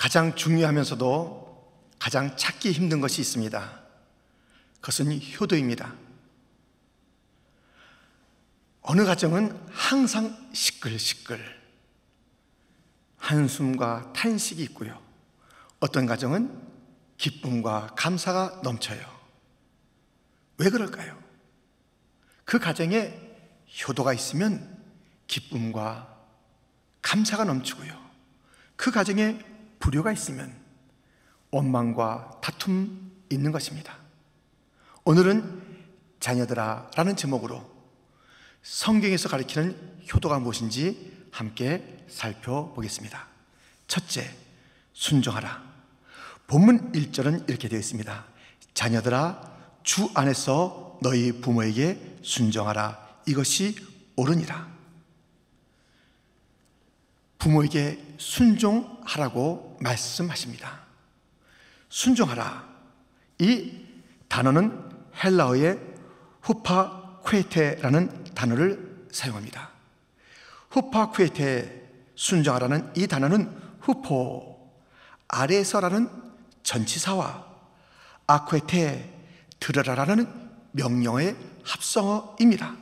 가장 중요하면서도 가장 찾기 힘든 것이 있습니다. 그것은 효도입니다. 어느 가정은 항상 시끌시끌 한숨과 탄식이 있고요, 어떤 가정은 기쁨과 감사가 넘쳐요. 왜 그럴까요? 그 가정에 효도가 있으면 기쁨과 감사가 넘치고요, 그 가정에 불효가 있으면 원망과 다툼이 있는 것입니다. 오늘은 자녀들아 라는 제목으로 성경에서 가리키는 효도가 무엇인지 함께 살펴보겠습니다. 첫째, 순종하라. 본문 1절은 이렇게 되어 있습니다. 자녀들아, 주 안에서 너희 부모에게 순종하라. 이것이 옳으니라. 부모에게 순종하라고 말씀하십니다. 순종하라, 이 단어는 헬라어의 후파쿠에테라는 단어를 사용합니다. 후파쿠에테, 순종하라는 이 단어는 후포, 아래서라는 전치사와 아쿠에테, 들으라라는 명령어의 합성어입니다.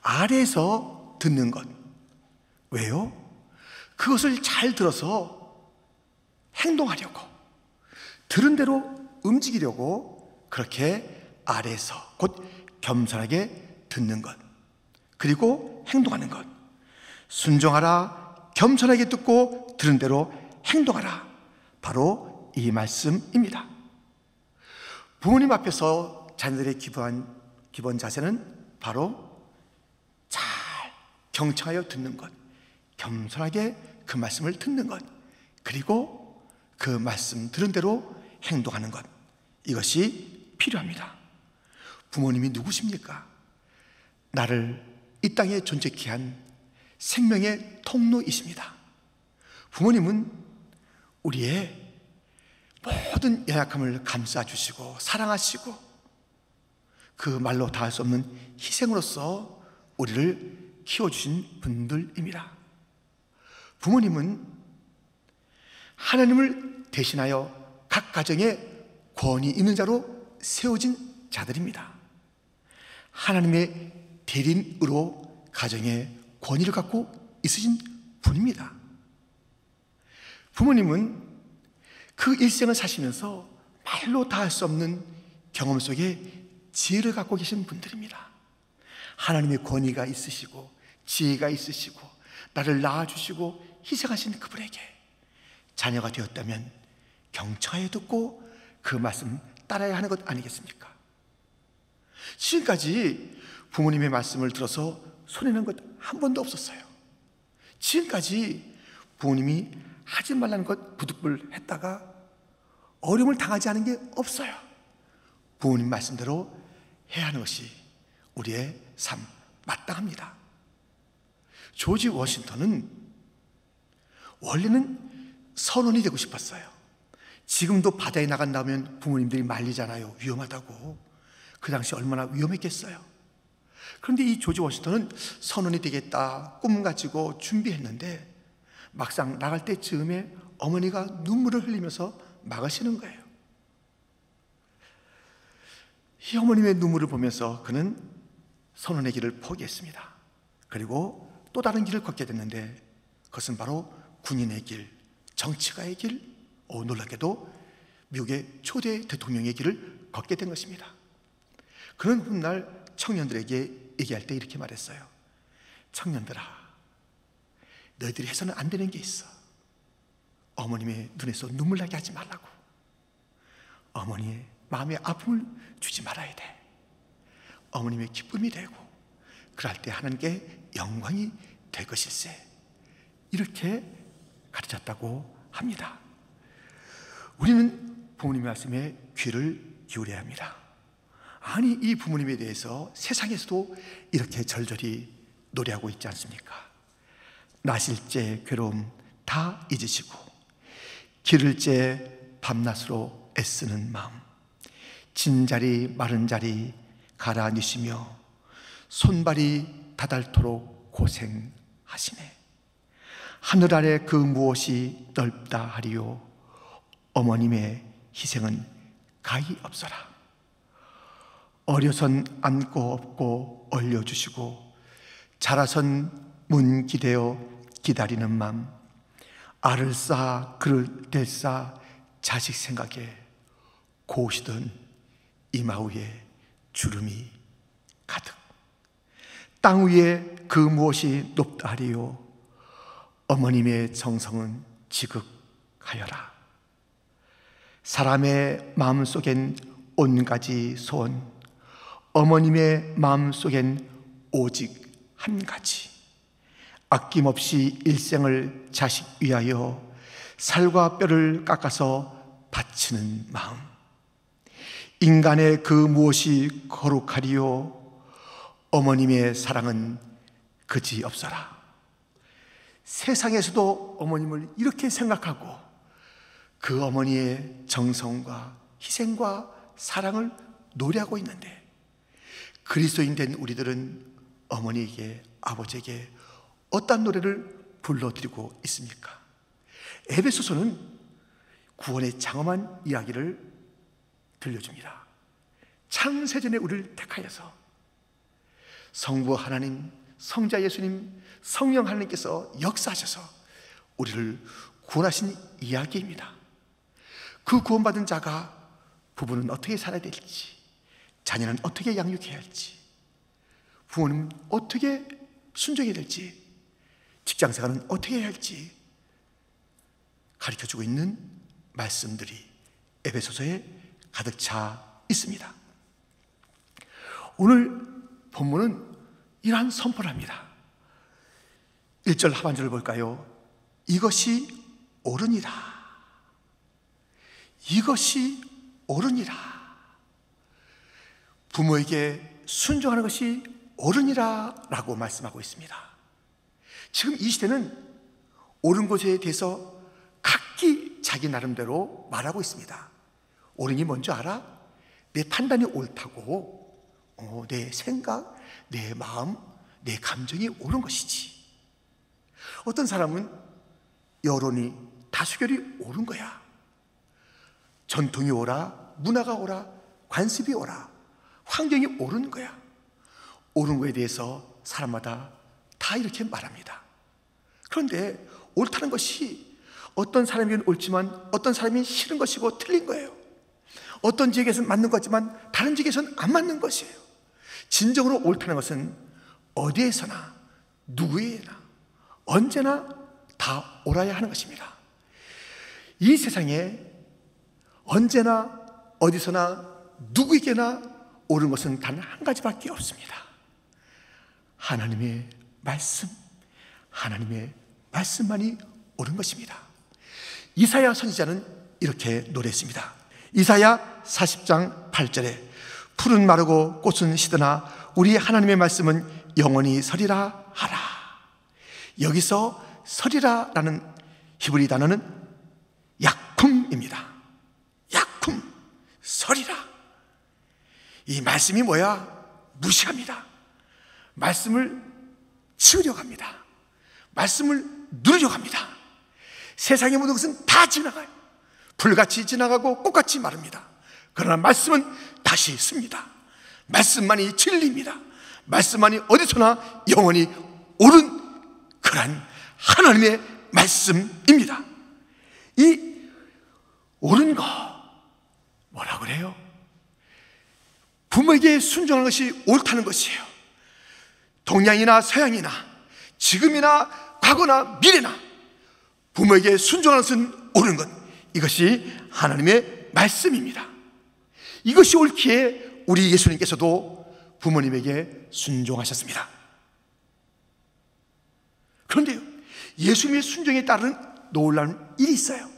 아래에서 듣는 것. 왜요? 그것을 잘 들어서 행동하려고, 들은 대로 움직이려고 그렇게 아래에서, 곧 겸손하게 듣는 것, 그리고 행동하는 것. 순종하라, 겸손하게 듣고 들은 대로 행동하라. 바로 이 말씀입니다. 부모님 앞에서 자녀들의 기본 자세는 바로 잘 경청하여 듣는 것, 겸손하게 그 말씀을 듣는 것, 그리고 그 말씀 들은 대로 행동하는 것, 이것이 필요합니다. 부모님이 누구십니까? 나를 이 땅에 존재케 한 생명의 통로이십니다. 부모님은 우리의 모든 연약함을 감싸주시고 사랑하시고 그 말로 다할 수 없는 희생으로서 우리를 키워주신 분들입니다. 부모님은 하나님을 대신하여 각 가정에 권위 있는 자로 세워진 자들입니다. 하나님의 대리인으로 가정에 권위를 갖고 있으신 분입니다. 부모님은 그 일생을 사시면서 말로 다할 수 없는 경험 속에 지혜를 갖고 계신 분들입니다. 하나님의 권위가 있으시고 지혜가 있으시고 나를 낳아주시고 희생하신 그분에게 자녀가 되었다면 경청하여 듣고 그 말씀 따라야 하는 것 아니겠습니까? 지금까지 부모님의 말씀을 들어서 손해난 것 한 번도 없었어요. 지금까지 부모님이 하지 말라는 것 부득불 했다가 어려움을 당하지 않은 게 없어요. 부모님 말씀대로 해야 하는 것이 우리의 삶 마땅합니다. 조지 워싱턴은 원래는 선원이 되고 싶었어요. 지금도 바다에 나간다면 부모님들이 말리잖아요. 위험하다고. 그 당시 얼마나 위험했겠어요. 그런데 이 조지 워싱턴은 선원이 되겠다 꿈 가지고 준비했는데 막상 나갈 때쯤에 어머니가 눈물을 흘리면서 막으시는 거예요. 이 어머님의 눈물을 보면서 그는 선원의 길을 포기했습니다. 그리고 또 다른 길을 걷게 됐는데 그것은 바로 군인의 길, 정치가의 길, 놀랍게도 미국의 초대 대통령의 길을 걷게 된 것입니다. 그런 훗날 청년들에게 얘기할 때 이렇게 말했어요. 청년들아, 너희들이 해서는 안 되는 게 있어. 어머님의 눈에서 눈물 나게 하지 말라고. 어머니의 마음에 아픔을 주지 말아야 돼. 어머님의 기쁨이 되고 그럴 때 하나님께 영광이 될 것일세. 이렇게 가르쳤다고 합니다. 우리는 부모님의 말씀에 귀를 기울여야 합니다. 아니, 이 부모님에 대해서 세상에서도 이렇게 절절히 노래하고 있지 않습니까? 나실제 괴로움 다 잊으시고 기를제 밤낮으로 애쓰는 마음, 진자리 마른 자리 가라앉으시며 손발이 다닳도록 고생하시네. 하늘 아래 그 무엇이 넓다 하리요. 어머님의 희생은 가히 없어라. 어려선 안고 업고 얼려주시고 자라선 문 기대어 기다리는 맘. 알을 쌓아 그릇 댈싸 자식 생각에 고우시던 이마 위에 주름이 가득. 땅 위에 그 무엇이 높다 하리요. 어머님의 정성은 지극하여라. 사람의 마음속엔 온가지 소원, 어머님의 마음속엔 오직 한 가지. 아낌없이 일생을 자식 위하여 살과 뼈를 깎아서 바치는 마음. 인간의 그 무엇이 거룩하리요. 어머님의 사랑은 그지 없어라. 세상에서도 어머님을 이렇게 생각하고 그 어머니의 정성과 희생과 사랑을 노래하고 있는데, 그리스도인 된 우리들은 어머니에게, 아버지에게 어떤 노래를 불러드리고 있습니까? 에베소서는 구원의 장엄한 이야기를 들려줍니다. 창세전에 우리를 택하여서 성부 하나님, 성자 예수님, 성령 하나님께서 역사하셔서 우리를 구원하신 이야기입니다. 그 구원받은 자가 부부는 어떻게 살아야 될지, 자녀는 어떻게 양육해야 할지, 부모는 어떻게 순종해야 될지, 직장생활은 어떻게 해야 할지 가르쳐주고 있는 말씀들이 에베소서에 가득 차 있습니다. 오늘 본문은 이러한 선포를 합니다. 1절 하반절을 볼까요? 이것이 옳으니라. 이것이 옳으니라. 부모에게 순종하는 것이 옳으니라 라고 말씀하고 있습니다. 지금 이 시대는 옳은 것에 대해서 각기 자기 나름대로 말하고 있습니다. 옳은이 뭔지 알아? 내 판단이 옳다고, 내 생각, 내 마음, 내 감정이 옳은 것이지. 어떤 사람은 여론이, 다수결이 옳은 거야. 전통이 옳아, 문화가 옳아, 관습이 옳아, 환경이 옳은 거야. 옳은 거에 대해서 사람마다 다 이렇게 말합니다. 그런데 옳다는 것이 어떤 사람에게는 옳지만 어떤 사람이 싫은 것이고 틀린 거예요. 어떤 지역에서는 맞는 거지만 다른 지역에서는 안 맞는 것이에요. 진정으로 옳다는 것은 어디에서나 누구에나 언제나 다 옳아야 하는 것입니다. 이 세상에 언제나 어디서나 누구에게나 옳은 것은 단 한 가지밖에 없습니다. 하나님의 말씀, 하나님의 말씀만이 옳은 것입니다. 이사야 선지자는 이렇게 노래했습니다. 이사야 40장 8절에 풀은 마르고 꽃은 시드나 우리 하나님의 말씀은 영원히 서리라 하라. 여기서 서리라라는 히브리 단어는 야쿰입니다. 야쿰, 서리라. 이 말씀이 뭐야? 무시합니다. 말씀을 치우려고 합니다. 말씀을 누르려고 합니다. 세상의 모든 것은 다 지나가요. 불같이 지나가고 꽃같이 마릅니다. 그러나 말씀은 다시 있습니다. 말씀만이 진리입니다. 말씀만이 어디서나 영원히 옳은 그런 하나님의 말씀입니다. 이 옳은 거 뭐라고 그래요? 부모에게 순종하는 것이 옳다는 것이에요. 동양이나 서양이나 지금이나 과거나 미래나 부모에게 순종하는 것은 옳은 것, 이것이 하나님의 말씀입니다. 이것이 옳기에 우리 예수님께서도 부모님에게 순종하셨습니다. 그런데요, 예수님의 순종에 따른 놀라운 일이 있어요.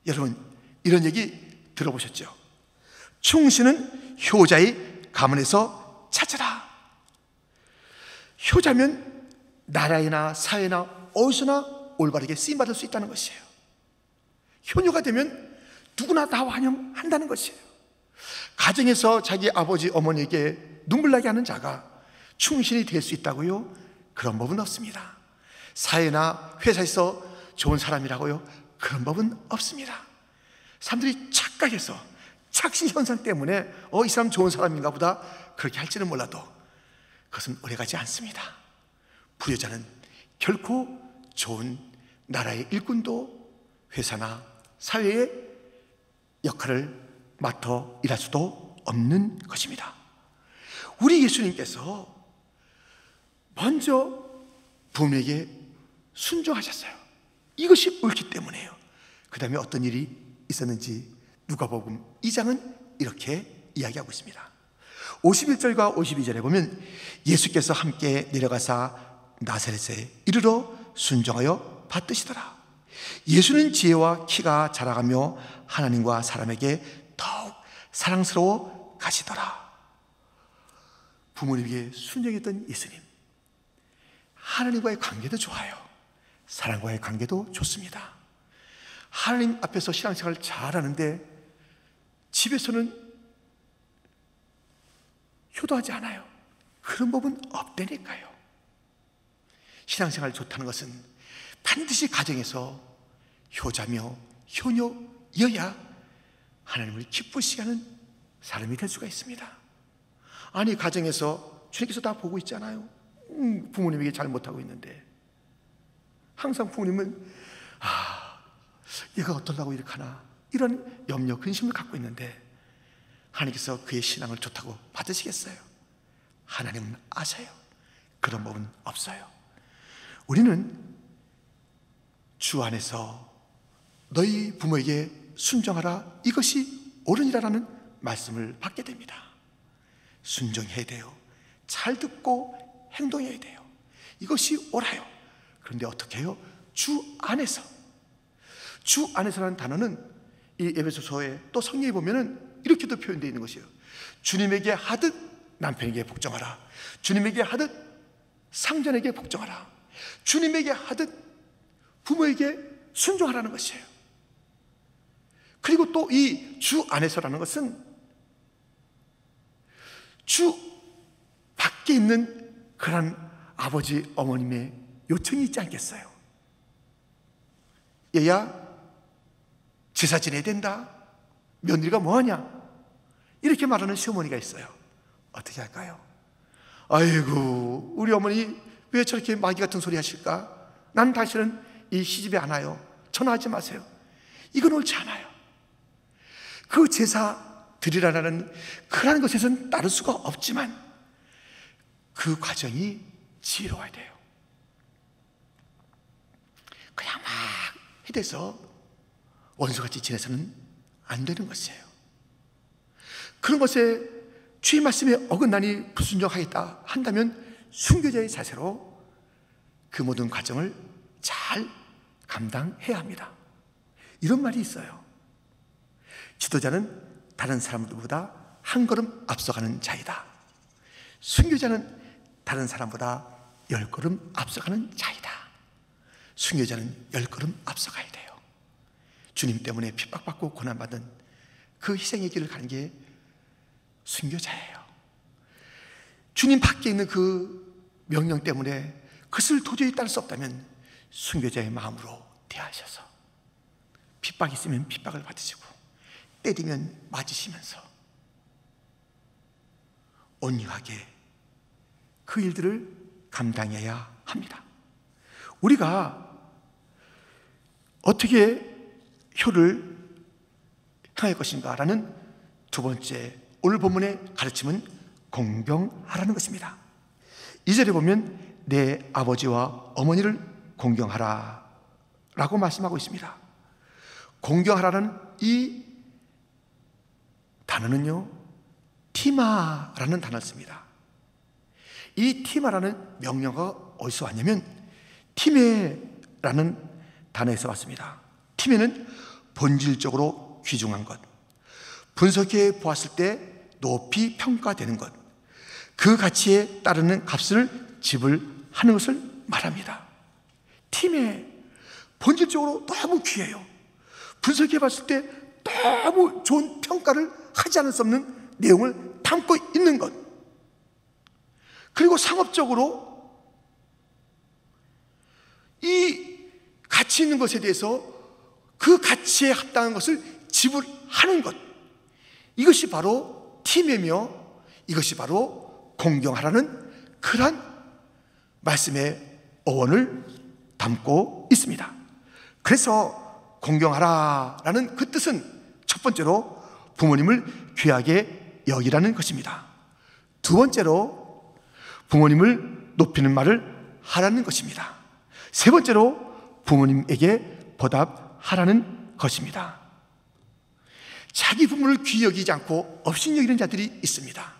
여러분, 이런 얘기 들어보셨죠? 충신은 효자의 가문에서 찾으라. 효자면 나라나 사회나 어디서나 올바르게 쓰임받을 수 있다는 것이에요. 효녀가 되면 누구나 다 환영한다는 것이에요. 가정에서 자기 아버지 어머니에게 눈물 나게 하는 자가 충신이 될 수 있다고요? 그런 법은 없습니다. 사회나 회사에서 좋은 사람이라고요? 그런 법은 없습니다. 사람들이 착각해서 착시 현상 때문에 이 사람 좋은 사람인가 보다 그렇게 할지는 몰라도 그것은 오래가지 않습니다. 부여자는 결코 좋은 나라의 일꾼도 회사나 사회의 역할을 맡아 일할 수도 없는 것입니다. 우리 예수님께서 먼저 부모에게 순종하셨어요. 이것이 옳기 때문에요. 그 다음에 어떤 일이 있었는지 누가복음 2장은 이렇게 이야기하고 있습니다. 51절과 52절에 보면 예수께서 함께 내려가사 나사렛에 이르러 순종하여 받드시더라. 예수는 지혜와 키가 자라가며 하나님과 사람에게 더욱 사랑스러워 가시더라. 부모님에게 순종했던 예수님, 하나님과의 관계도 좋아요. 사람과의 관계도 좋습니다. 하나님 앞에서 신앙생활을 잘하는데 집에서는 효도하지 않아요. 그런 법은 없다니까요. 신앙생활 좋다는 것은 반드시 가정에서 효자며 효녀여야 하나님을 기쁘시게 하는 사람이 될 수가 있습니다. 아니, 가정에서 주님께서 다 보고 있잖아요. 부모님에게 잘못하고 있는데 항상 부모님은 얘가 어떠려고 이렇게 하나, 이런 염려, 근심을 갖고 있는데 하나님께서 그의 신앙을 좋다고 받으시겠어요? 하나님은 아셔요. 그런 법은 없어요. 우리는 주 안에서 너희 부모에게 순종하라, 이것이 옳으니라라는 말씀을 받게 됩니다. 순종해야 돼요. 잘 듣고 행동해야 돼요. 이것이 옳아요. 그런데 어떻게 해요? 주 안에서. 주 안에서라는 단어는 이 에베소서에 또 성경에 보면은 이렇게도 표현되어 있는 것이에요. 주님에게 하듯 남편에게 복종하라. 주님에게 하듯 상전에게 복종하라. 주님에게 하듯 부모에게 순종하라는 것이에요. 그리고 또 이 주 안에서라는 것은 주 밖에 있는 그런 아버지, 어머님의 요청이 있지 않겠어요? 얘야, 제사 지내야 된다. 며느리가 뭐하냐? 이렇게 말하는 시어머니가 있어요. 어떻게 할까요? 아이고, 우리 어머니 왜 저렇게 마귀 같은 소리 하실까? 난 다시는 이 시집에 안 와요. 전화하지 마세요. 이건 옳지 않아요. 그 제사 드리라는 그러한 것에서는 따를 수가 없지만 그 과정이 지혜로워야 돼요. 그냥 막 해대서 원수같이 지내서는 안 되는 것이에요. 그런 것에 주의 말씀에 어긋나니 불순종하겠다 한다면 순교자의 자세로 그 모든 과정을 잘 감당해야 합니다. 이런 말이 있어요. 지도자는 다른 사람들보다 한 걸음 앞서가는 자이다. 순교자는 다른 사람보다 10걸음 앞서가는 자이다. 순교자는 10걸음 앞서가야 돼요. 주님 때문에 핍박받고 고난받은 그 희생의 길을 가는 게 순교자예요. 주님 밖에 있는 그 명령 때문에 그것을 도저히 따를 수 없다면 순교자의 마음으로 대하셔서 핍박이 있으면 핍박을 받으시고 때리면 맞으시면서 온유하게 그 일들을 감당해야 합니다. 우리가 어떻게 효를 행할 것인가 라는 두 번째 오늘 본문의 가르침은 공경하라는 것입니다. 2절에 보면 내 아버지와 어머니를 공경하라 라고 말씀하고 있습니다. 공경하라는 이 단어는요, 티마라는 단어를 씁니다. 이 티마라는 명령어가 어디서 왔냐면 티메라는 단어에서 왔습니다. 티메는 본질적으로 귀중한 것, 분석해 보았을 때 높이 평가되는 것, 그 가치에 따르는 값을 지불하는 것을 말합니다. 티메, 본질적으로 너무 귀해요. 분석해 봤을 때 너무 좋은 평가를 하지 않을 수 없는 내용을 담고 있는 것, 그리고 상업적으로 가치 있는 것에 대해서 그 가치에 합당한 것을 지불하는 것, 이것이 바로 팀이며 이것이 바로 공경하라는 그러한 말씀의 어원을 담고 있습니다. 그래서 공경하라라는 그 뜻은 첫 번째로 부모님을 귀하게 여기라는 것입니다. 두 번째로 부모님을 높이는 말을 하라는 것입니다. 세 번째로 부모님에게 보답하라는 것입니다. 자기 부모를 귀히 여기지 않고 업신 여기는 자들이 있습니다.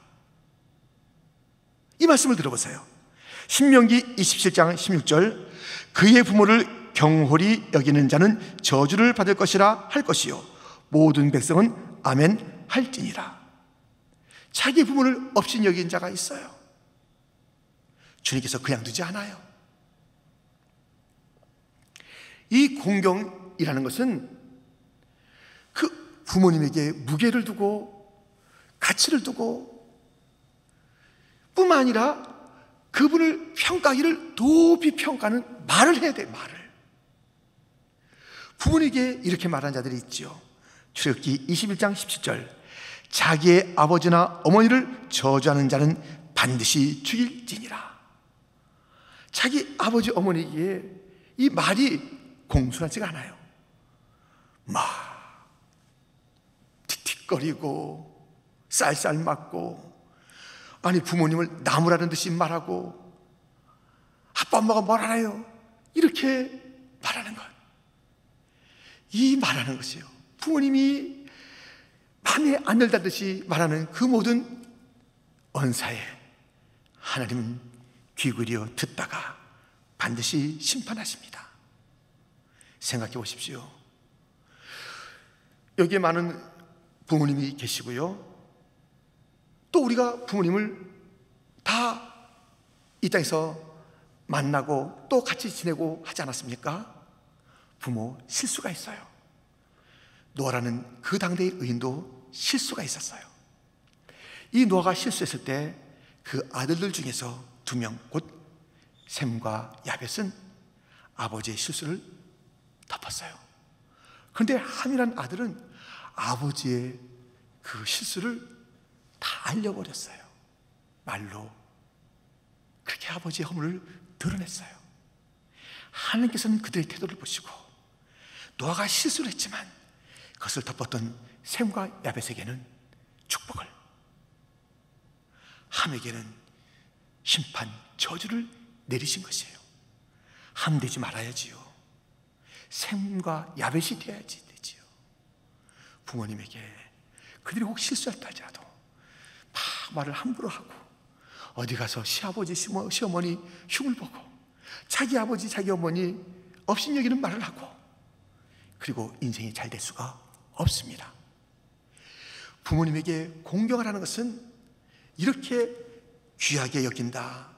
이 말씀을 들어보세요. 신명기 27장 16절, 그의 부모를 경홀히 여기는 자는 저주를 받을 것이라 할 것이요 모든 백성은 아멘 할지니라. 자기 부모를 업신 여긴 자가 있어요. 주님께서 그냥 두지 않아요. 이 공경이라는 것은 그 부모님에게 무게를 두고 가치를 두고 뿐만 아니라 그분을 평가하기를 높이 평가하는 말을 해야 돼요. 말을. 부모님에게 이렇게 말하는 자들이 있죠. 출애굽기 21장 17절, 자기의 아버지나 어머니를 저주하는 자는 반드시 죽일지니라. 자기 아버지 어머니에게 이 말이 공손하지가 않아요. 막 틱틱거리고 쌀쌀 맞고, 아니 부모님을 나무라는 듯이 말하고, 아빠 엄마가 뭘 알아요? 이렇게 말하는 것. 이 말하는 것이요, 부모님이 마음에 안 들다듯이 말하는 그 모든 언사에 하나님은 귀 기울여 듣다가 반드시 심판하십니다. 생각해 보십시오. 여기에 많은 부모님이 계시고요, 또 우리가 부모님을 다 이 땅에서 만나고 또 같이 지내고 하지 않았습니까? 부모 실수가 있어요. 노아라는 그 당대의 의인도 실수가 있었어요. 이 노아가 실수했을 때 그 아들들 중에서 2명, 곧 셈과 야벳은 아버지의 실수를 덮었어요. 그런데 함이라는 아들은 아버지의 그 실수를 다 알려버렸어요. 말로 그렇게 아버지의 허물을 드러냈어요. 하나님께서는 그들의 태도를 보시고 노아가 실수를 했지만 그것을 덮었던 셈과 야벳에게는 축복을, 함에게는 심판, 저주를 내리신 것이에요. 함 되지 말아야지요. 셈과 야벳이 되어야지 되지요. 부모님에게 그들이 혹 실수했다 하더라도 막 말을 함부로 하고, 어디 가서 시아버지 시어머니 흉을 보고 자기 아버지 자기 어머니 업신 여기는 말을 하고, 그리고 인생이 잘 될 수가 없습니다. 부모님에게 공경하라는 것은 이렇게 귀하게 여긴다,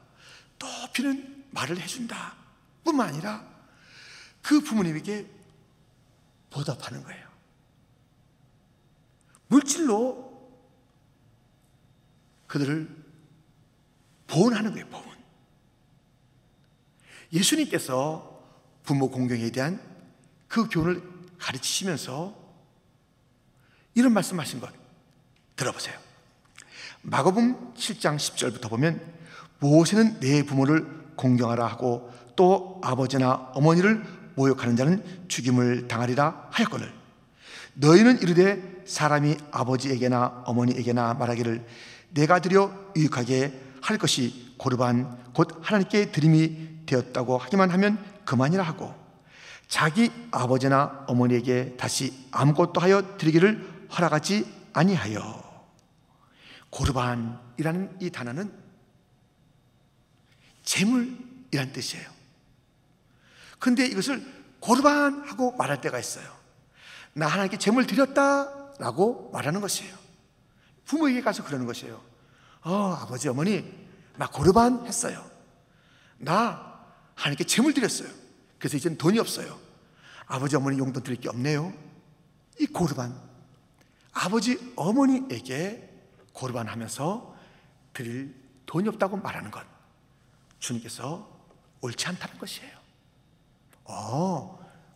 높이는 말을 해준다 뿐만 아니라 그 부모님에게 보답하는 거예요. 물질로 그들을 보온하는 거예요. 보온. 예수님께서 부모 공경에 대한 그 교훈을 가르치시면서 이런 말씀하신 것 들어보세요. 마가복음 7장 10절부터 보면, 모세는 내 부모를 공경하라 하고 또 아버지나 어머니를 모욕하는 자는 죽임을 당하리라 하였거늘, 너희는 이르되 사람이 아버지에게나 어머니에게나 말하기를 내가 드려 유익하게 할 것이 고르반 곧 하나님께 드림이 되었다고 하기만 하면 그만이라 하고, 자기 아버지나 어머니에게 다시 아무것도 하여 드리기를 허락하지 아니하여. 고르반이라는 이 단어는 제물이란 뜻이에요. 그런데 이것을 고르반하고 말할 때가 있어요. 나 하나님께 제물 드렸다라고 말하는 것이에요. 부모에게 가서 그러는 것이에요. 아버지 어머니 나 고르반 했어요. 나 하나님께 제물 드렸어요. 그래서 이제는 돈이 없어요. 아버지 어머니 용돈 드릴 게 없네요. 이 고르반, 아버지 어머니에게 고르반 하면서 드릴 돈이 없다고 말하는 것, 주님께서 옳지 않다는 것이에요.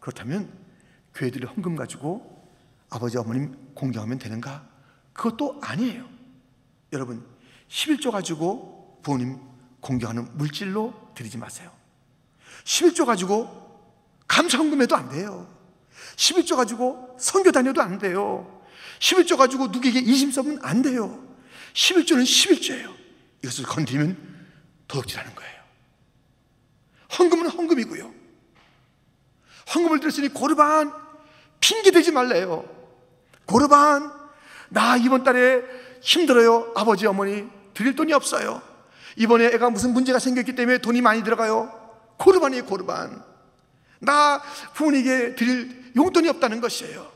그렇다면 교회들이 헌금 가지고 아버지 어머님 공경하면 되는가? 그것도 아니에요. 여러분, 11조 가지고 부모님 공경하는 물질로 드리지 마세요. 11조 가지고 감사헌금해도 안 돼요. 11조 가지고 선교 다녀도 안 돼요. 11조 가지고 누구에게 이심 써면 안 돼요. 11조는 11조예요. 이것을 건드리면 도둑질하는 거예요. 헌금은 헌금이고요. 헌금을 드렸으니 고르반 핑계대지 말래요. 고르반, 나 이번 달에 힘들어요. 아버지 어머니 드릴 돈이 없어요. 이번에 애가 무슨 문제가 생겼기 때문에 돈이 많이 들어가요. 고르반이에요. 고르반. 나 부모님에게 드릴 용돈이 없다는 것이에요.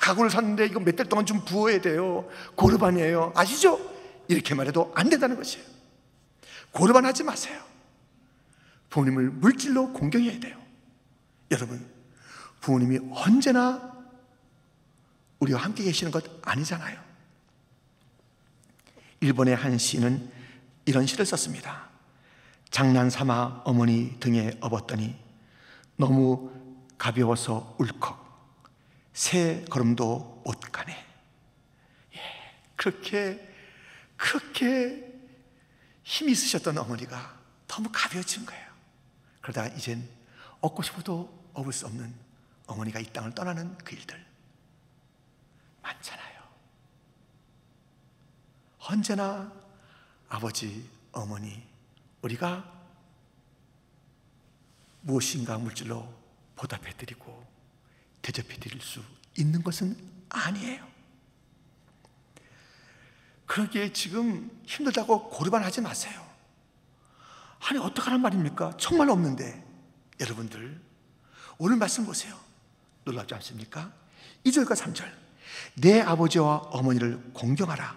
가구를 샀는데 이거 몇 달 동안 좀 부어야 돼요. 고르반이에요. 아시죠? 이렇게 말해도 안 된다는 것이에요. 고르반 하지 마세요. 부모님을 물질로 공경해야 돼요. 여러분, 부모님이 언제나 우리와 함께 계시는 것 아니잖아요. 일본의 한 시인은 이런 시를 썼습니다. 장난삼아 어머니 등에 업었더니 너무 가벼워서 울컥 새 걸음도 못 가네. 그렇게 힘이 있으셨던 어머니가 너무 가벼워진 거예요. 그러다가 이젠 업고 싶어도 업을 수 없는 어머니가 이 땅을 떠나는 그 일들 많잖아요. 언제나 아버지, 어머니, 우리가 무엇인가 물질로 보답해드리고 대접해드릴 수 있는 것은 아니에요. 그러기에 지금 힘들다고 고르반하지 마세요. 아니 어떡하란 말입니까? 정말 없는데. 여러분들 오늘 말씀 보세요. 놀랍지 않습니까? 2절과 3절, 내 아버지와 어머니를 공경하라.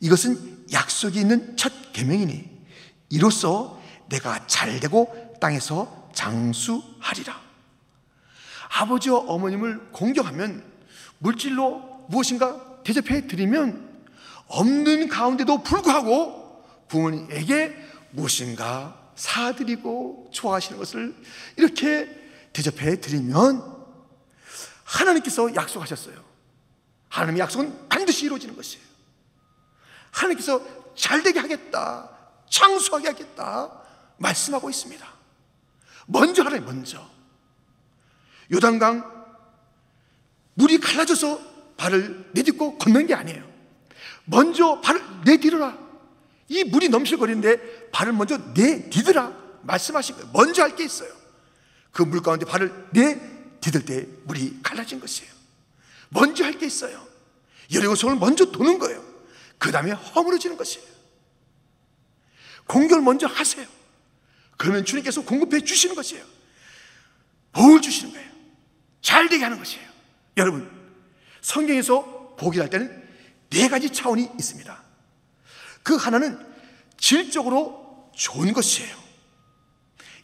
이것은 약속이 있는 첫 계명이니 이로써 내가 잘되고 땅에서 장수하리라. 아버지와 어머님을 공경하면, 물질로 무엇인가 대접해 드리면 없는 가운데도 불구하고 부모님에게 무엇인가 사드리고 좋아하시는 것을 이렇게 대접해 드리면 하나님께서 약속하셨어요. 하나님의 약속은 반드시 이루어지는 것이에요. 하나님께서 잘되게 하겠다, 장수하게 하겠다 말씀하고 있습니다. 먼저 하라요. 먼저 요단강 물이 갈라져서 발을 내딛고 걷는 게 아니에요. 먼저 발을 내디뎌라. 이 물이 넘실거리는데 발을 먼저 내디디라 말씀하신 거예요. 먼저 할 게 있어요. 그 물 가운데 발을 내디딜 때 물이 갈라진 것이에요. 먼저 할 게 있어요. 여리고성을 먼저 도는 거예요. 그 다음에 허물어지는 것이에요. 공격을 먼저 하세요. 그러면 주님께서 공급해 주시는 것이에요. 복을 주시는 거예요. 잘되게 하는 것이에요. 여러분, 성경에서 복이랄 때는 4가지 차원이 있습니다. 그 하나는 질적으로 좋은 것이에요.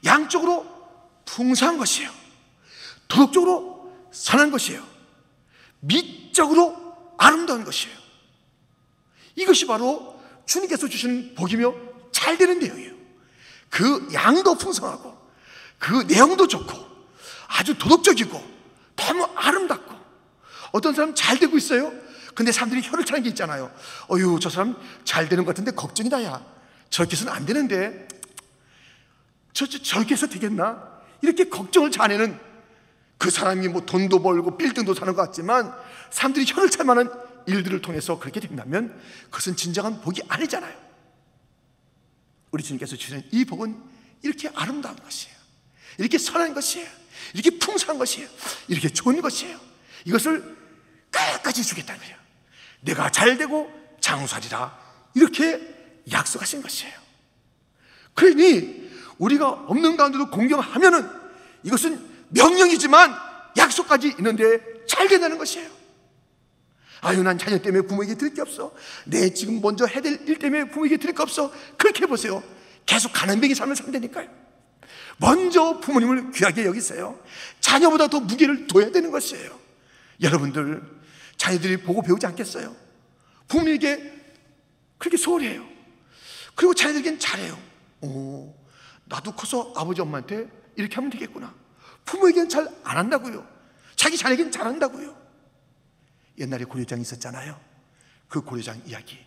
양적으로 풍성한 것이에요. 도덕적으로 선한 것이에요. 미적으로 아름다운 것이에요. 이것이 바로 주님께서 주시는 복이며 잘되는 내용이에요. 그 양도 풍성하고 그 내용도 좋고 아주 도덕적이고 너무 아름답고, 어떤 사람 잘 되고 있어요. 근데 사람들이 혀를 차는 게 있잖아요. 어휴, 저 사람 잘 되는 것 같은데 걱정이다. 야, 저렇게 해서는 안 되는데 저렇게 해서 되겠나? 이렇게 걱정을 자내는 그 사람이 뭐 돈도 벌고 빌딩도 사는 것 같지만 사람들이 혀를 찰 만한 일들을 통해서 그렇게 된다면 그것은 진정한 복이 아니잖아요. 우리 주님께서 주시는 이 복은 이렇게 아름다운 것이에요. 이렇게 선한 것이에요. 이렇게 풍성한 것이에요. 이렇게 좋은 것이에요. 이것을 끝까지 주겠다는 거예요. 내가 잘되고 장수하리라 이렇게 약속하신 것이에요. 그러니 우리가 없는 가운데도 공경하면은 이것은 명령이지만 약속까지 있는데 잘 된다는 것이에요. 아유, 난 자녀 때문에 부모에게 드릴 게 없어. 내 지금 먼저 해야 될 일 때문에 부모에게 드릴 게 없어. 그렇게 해보세요. 계속 가난뱅이 삶을 산다니까요. 먼저 부모님을 귀하게 여기세요. 자녀보다 더 무게를 둬야 되는 것이에요. 여러분들, 자녀들이 보고 배우지 않겠어요? 부모님에게 그렇게 소홀히 해요. 그리고 자녀들에겐 잘해요. 오, 나도 커서 아버지 엄마한테 이렇게 하면 되겠구나. 부모에게는 잘 안 한다고요. 자기 자녀에게는 잘한다고요. 옛날에 고려장이 있었잖아요. 그 고려장 이야기.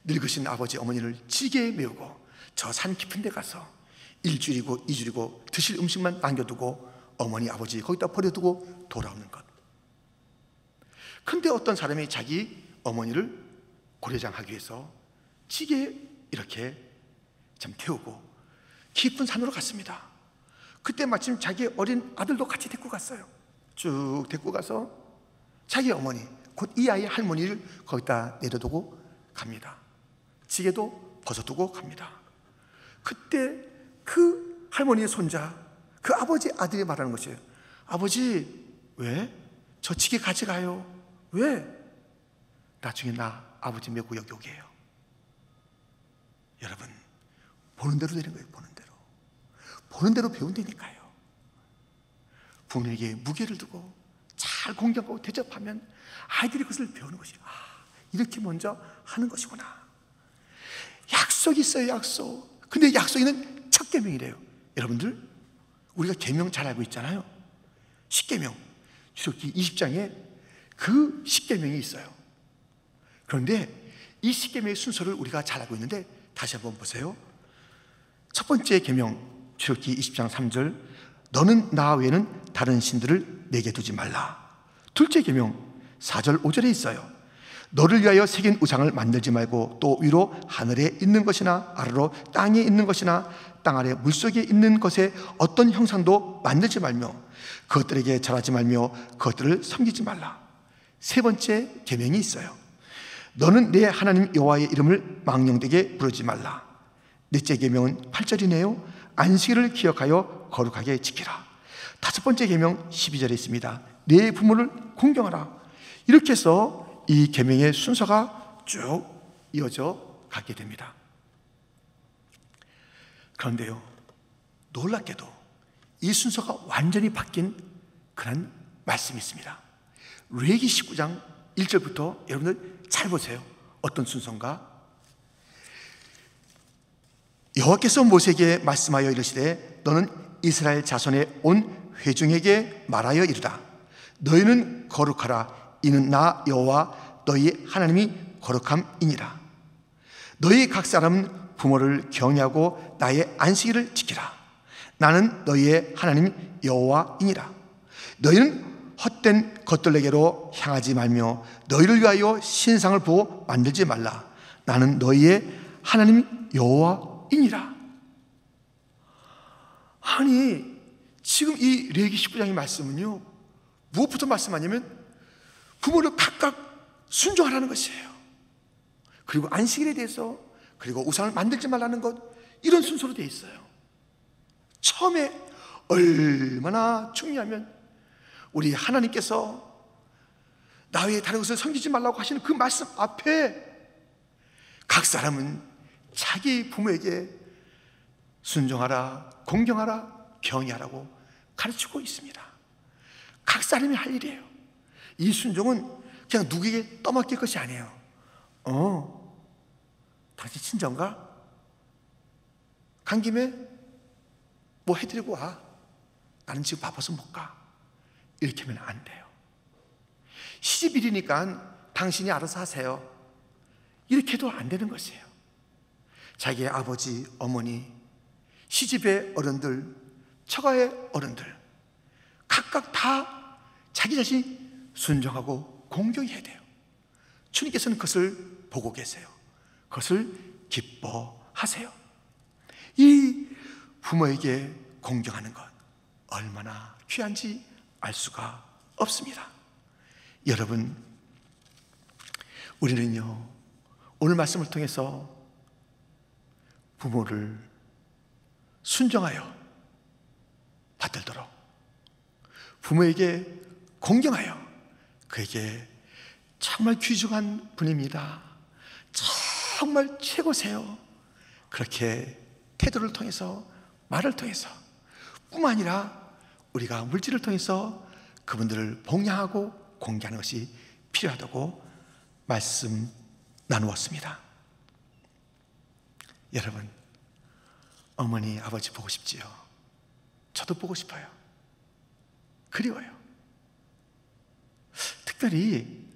늙으신 아버지 어머니를 지게에 메우고 저 산 깊은 데 가서 일주일이고 이주일이고 드실 음식만 남겨두고 어머니 아버지 거기다 버려두고 돌아오는 것. 근데 어떤 사람이 자기 어머니를 고려장하기 위해서 지게에 이렇게 참 태우고 깊은 산으로 갔습니다. 그때 마침 자기 어린 아들도 같이 데리고 갔어요. 쭉 데리고 가서 자기 어머니, 곧 이 아이의 할머니를 거기다 내려두고 갑니다. 지게도 벗어두고 갑니다. 그때 그 할머니의 손자, 그 아버지 아들이 말하는 것이에요. 아버지, 왜? 저 지게 가져가요. 왜? 나중에 나 아버지 메고 여기 오게 해요. 여러분, 보는 대로 되는 거예요. 보는 대로. 보는 대로 배운다니까요. 부모에게 무게를 두고 잘 공경하고 대접하면 아이들이 그것을 배우는 것이에요. 이렇게 먼저 하는 것이구나. 약속이 있어요. 약속. 근데 약속에는 첫 계명이래요. 여러분들, 우리가 계명 잘 알고 있잖아요. 십계명, 출애굽기 20장에 그 십계명이 있어요. 그런데 이 십계명의 순서를 우리가 잘 알고 있는데 다시 한번 보세요. 첫 번째 계명, 출애굽기 20장 3절, 너는 나 외에는 다른 신들을 내게 두지 말라. 둘째 계명 4절 5절에 있어요. 너를 위하여 새긴 우상을 만들지 말고 또 위로 하늘에 있는 것이나 아래로 땅에 있는 것이나 땅 아래 물속에 있는 것에 어떤 형상도 만들지 말며 그것들에게 절하지 말며 그것들을 섬기지 말라. 세 번째 계명이 있어요. 너는 내 하나님 여호와의 이름을 망령되게 부르지 말라. 넷째 계명은 8절이네요. 안식일을 기억하여 거룩하게 지키라. 다섯 번째 계명 12절에 있습니다. 내 부모를 공경하라. 이렇게 해서 이 계명의 순서가 쭉 이어져 가게 됩니다. 그런데요, 놀랍게도 이 순서가 완전히 바뀐 그런 말씀이 있습니다. 레위기 19장 1절부터 여러분들 잘 보세요. 어떤 순서인가? 여호와께서 모세에게 말씀하여 이르시되 너는 이스라엘 자손의 온 회중에게 말하여 이르라. 너희는 거룩하라. 이는 나 여호와 너희 하나님이 거룩함이니라. 너희 각 사람은 부모를 경외하고 나의 안식일을 지키라. 나는 너희의 하나님 여호와이니라. 너희는 헛된 것들에게로 향하지 말며 너희를 위하여 신상을 부어 만들지 말라. 나는 너희의 하나님 여호와이니라. 아니, 지금 이 레위기 19장의 말씀은요, 무엇부터 말씀하냐면 부모를 각각 순종하라는 것이에요. 그리고 안식일에 대해서, 그리고 우상을 만들지 말라는 것, 이런 순서로 되어 있어요. 처음에 얼마나 중요하면 우리 하나님께서 나 외에 다른 것을 섬기지 말라고 하시는 그 말씀 앞에 각 사람은 자기 부모에게 순종하라, 공경하라, 경외하라고 가르치고 있습니다. 각 사람이 할 일이에요. 이 순종은 그냥 누구에게 떠맡길 것이 아니에요. 당신 친정가? 간 김에 뭐 해드리고 와. 나는 지금 바빠서 못 가. 이렇게 하면 안 돼요. 시집일이니까 당신이 알아서 하세요. 이렇게 해도 안 되는 것이에요. 자기의 아버지, 어머니, 시집의 어른들, 처가의 어른들 각각 다 자기 자신이 순종하고 공경해야 돼요. 주님께서는 그것을 보고 계세요. 그것을 기뻐하세요. 이 부모에게 공경하는 것 얼마나 귀한지 알 수가 없습니다. 여러분, 우리는요, 오늘 말씀을 통해서 부모를 순종하여 받들도록, 부모에게 공경하여 그에게 정말 귀중한 분입니다, 정말 최고세요, 그렇게 태도를 통해서, 말을 통해서 뿐만 아니라 우리가 물질을 통해서 그분들을 봉양하고 공개하는 것이 필요하다고 말씀 나누었습니다. 여러분, 어머니, 아버지 보고 싶지요? 저도 보고 싶어요. 그리워요. 특별히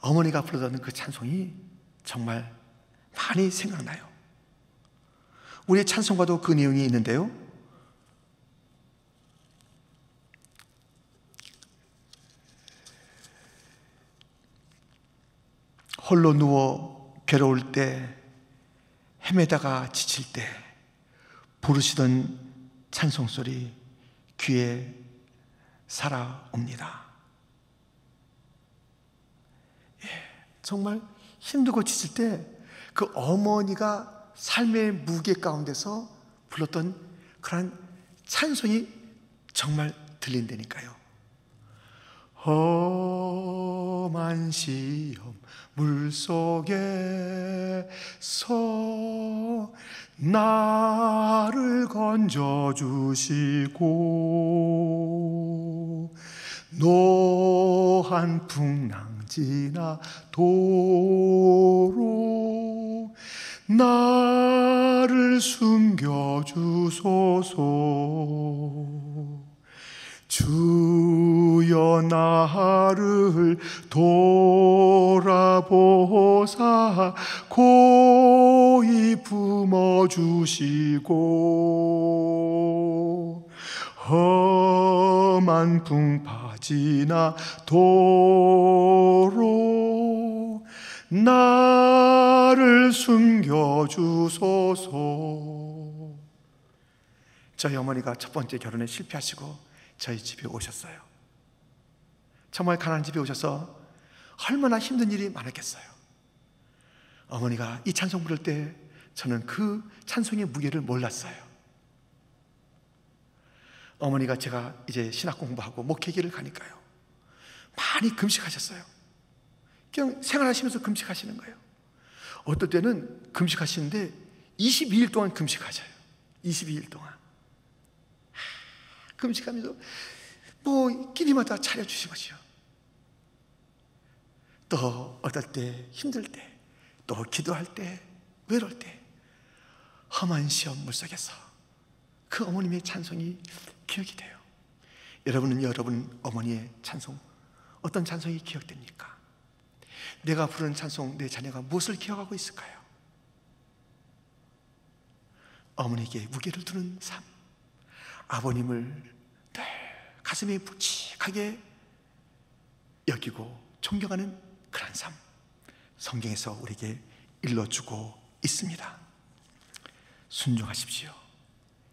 어머니가 부르던 그 찬송이 정말 많이 생각나요. 우리 찬송가도 그 내용이 있는데요. 홀로 누워 괴로울 때, 헤매다가 지칠 때 부르시던 찬송소리 귀에 살아옵니다. 정말 힘들고 지칠 때 그 어머니가 삶의 무게 가운데서 불렀던 그런 찬송이 정말 들린다니까요. 험한 시험 물속에서 나를 건져주시고 노한 풍랑 지나 도로 나를 숨겨주소서. 주여 나를 돌아보사 고이 품어주시고 험한 풍파 지나 도로 나를 숨겨주소서. 저희 어머니가 첫 번째 결혼에 실패하시고 저희 집에 오셨어요. 정말 가난한 집에 오셔서 얼마나 힘든 일이 많았겠어요. 어머니가 이 찬송 부를 때 저는 그 찬송의 무게를 몰랐어요. 어머니가 제가 이제 신학 공부하고 목회길을 가니까요, 많이 금식하셨어요. 그냥 생활하시면서 금식하시는 거예요. 어떨 때는 금식하시는데 22일 동안 금식하셔요. 22일 동안 금식하면서 뭐 끼니마다 차려주신 것이요. 또 어떨 때 힘들 때, 또 기도할 때, 외로울 때 험한 시험 물속에서 그 어머님의 찬송이 기억이 돼요. 여러분은 여러분 어머니의 찬송, 어떤 찬송이 기억됩니까? 내가 부르는 찬송, 내 자녀가 무엇을 기억하고 있을까요? 어머니에게 무게를 두는 삶, 아버님을 늘 가슴에 묵직하게 여기고 존경하는 그런 삶, 성경에서 우리에게 일러주고 있습니다. 순종하십시오.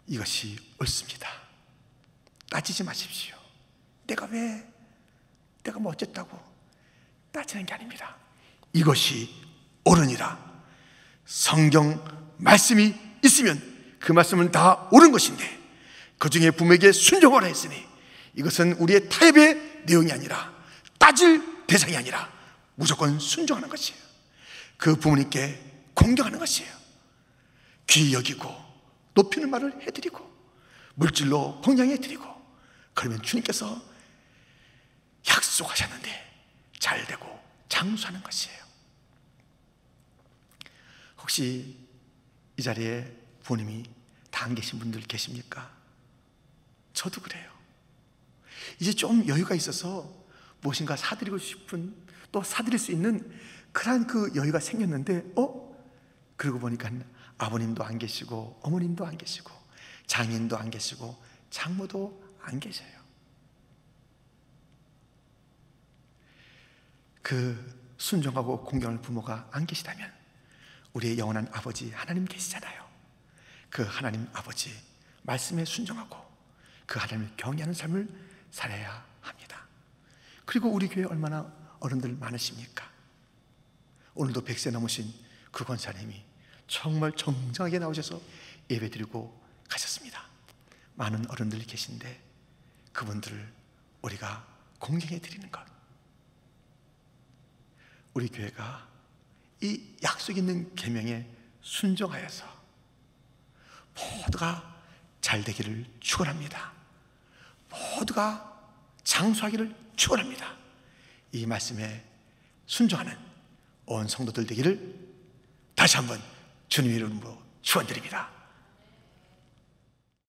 이것이 옳습니다. 따지지 마십시오. 내가 뭐 어쨌다고 따지는 게 아닙니다. 이것이 옳으니라. 성경 말씀이 있으면 그 말씀은 다 옳은 것인데 그 중에 부모에게 순종하라 했으니 이것은 우리의 타협의 내용이 아니라 따질 대상이 아니라 무조건 순종하는 것이에요. 그 부모님께 공경하는 것이에요. 귀히 여기고 높이는 말을 해드리고 물질로 봉양해드리고, 그러면 주님께서 약속하셨는데 잘 되고 장수하는 것이에요. 혹시 이 자리에 부모님이 다 안 계신 분들 계십니까? 저도 그래요. 이제 좀 여유가 있어서 무엇인가 사드리고 싶은, 또 사드릴 수 있는 그런 그 여유가 생겼는데 그러고 보니까 아버님도 안 계시고 어머님도 안 계시고 장인도 안 계시고 장모도 안 계셔요. 그 순종하고 공경할 부모가 안 계시다면 우리의 영원한 아버지 하나님 계시잖아요. 그 하나님 아버지 말씀에 순종하고 그 하나님을 경외하는 삶을 살아야 합니다. 그리고 우리 교회 얼마나 어른들 많으십니까? 오늘도 100세 넘으신 그 권사님이 정말 정정하게 나오셔서 예배드리고 가셨습니다. 많은 어른들이 계신데 그분들을 우리가 공경해 드리는 것, 우리 교회가 이 약속 있는 계명에 순종하여서 모두가 잘 되기를 축원합니다. 모두가 장수하기를 축원합니다. 이 말씀에 순종하는 온 성도들 되기를 다시 한번 주님의 이름으로 축원드립니다.